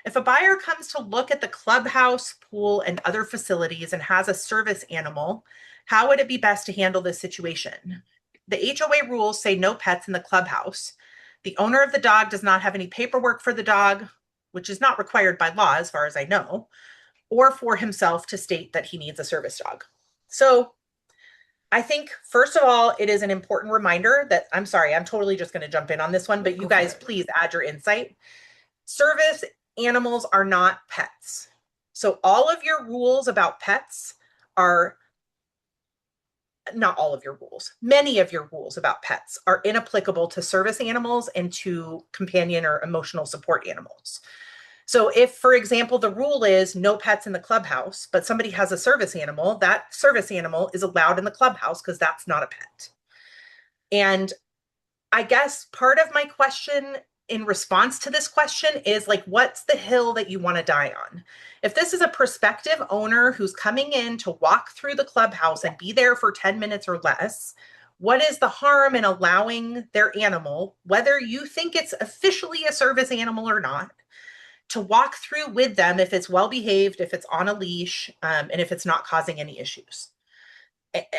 [SPEAKER 1] If a buyer comes to look at the clubhouse, pool, and other facilities and has a service animal, how would it be best to handle this situation? The HOA rules say no pets in the clubhouse. The owner of the dog does not have any paperwork for the dog, which is not required by law, as far as I know, or for himself to state that he needs a service dog. So I think, first of all, it is an important reminder that, I'm sorry, I'm totally just going to jump in on this one, but you guys please add your insight. Service animals are not pets. So all of your rules about pets are not all of your rules. Many of your rules about pets are inapplicable to service animals and to companion or emotional support animals. So if, for example, the rule is no pets in the clubhouse, but somebody has a service animal, that service animal is allowed in the clubhouse because that's not a pet. And I guess part of my question in response to this question is like, what's the hill that you want to die on? If this is a prospective owner who's coming in to walk through the clubhouse and be there for 10 minutes or less, what is the harm in allowing their animal, whether you think it's officially a service animal or not, to walk through with them if it's well behaved, if it's on a leash, and if it's not causing any issues?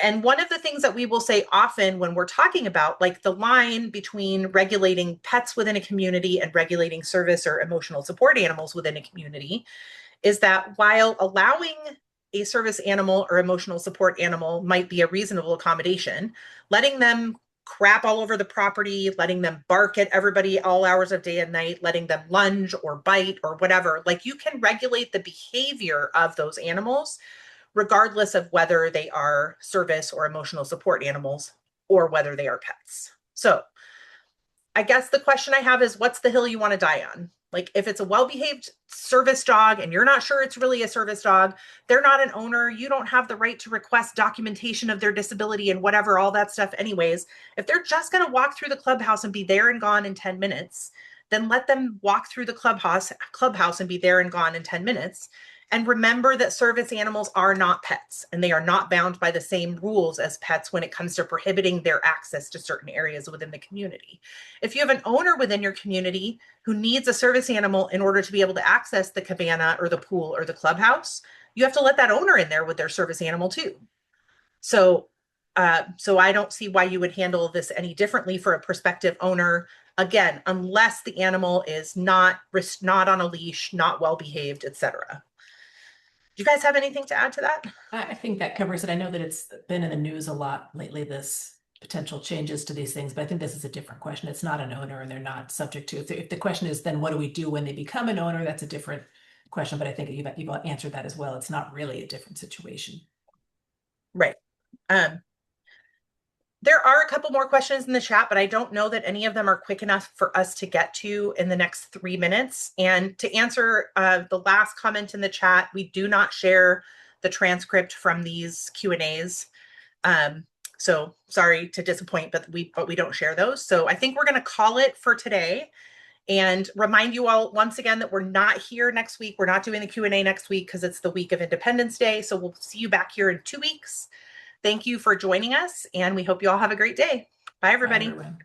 [SPEAKER 1] And one of the things that we will say often when we're talking about like the line between regulating pets within a community and regulating service or emotional support animals within a community is that while allowing a service animal or emotional support animal might be a reasonable accommodation, letting them crap all over the property, letting them bark at everybody all hours of day and night, letting them lunge or bite or whatever, like you can regulate the behavior of those animals regardless of whether they are service or emotional support animals or whether they are pets. So I guess the question I have is what's the hill you want to die on? Like if it's a well-behaved service dog and you're not sure it's really a service dog, they're not an owner, you don't have the right to request documentation of their disability and whatever, all that stuff anyways. If they're just going to walk through the clubhouse and be there and gone in 10 minutes, then let them walk through the clubhouse and be there and gone in 10 minutes. And remember that service animals are not pets and they are not bound by the same rules as pets when it comes to prohibiting their access to certain areas within the community. If you have an owner within your community who needs a service animal in order to be able to access the cabana or the pool or the clubhouse, you have to let that owner in there with their service animal too. So I don't see why you would handle this any differently for a prospective owner. Again, unless the animal is not on a leash, not well behaved, etc. Do you guys have anything to add to that?
[SPEAKER 2] I think that covers it. I know that it's been in the news a lot lately, this potential changes to these things, but I think this is a different question. It's not an owner and they're not subject to it. If the question is then what do we do when they become an owner, that's a different question, but I think you've answered that as well. It's not really a different situation.
[SPEAKER 1] Right. There are a couple more questions in the chat, but I don't know that any of them are quick enough for us to get to in the next 3 minutes. And to answer the last comment in the chat, we do not share the transcript from these Q&As. So sorry to disappoint, but we don't share those. So I think we're going to call it for today and remind you all once again that we're not here next week. We're not doing the Q&A next week because it's the week of Independence Day. So we'll see you back here in 2 weeks. Thank you for joining us, and we hope you all have a great day. Bye, everybody.
[SPEAKER 2] Bye, everyone.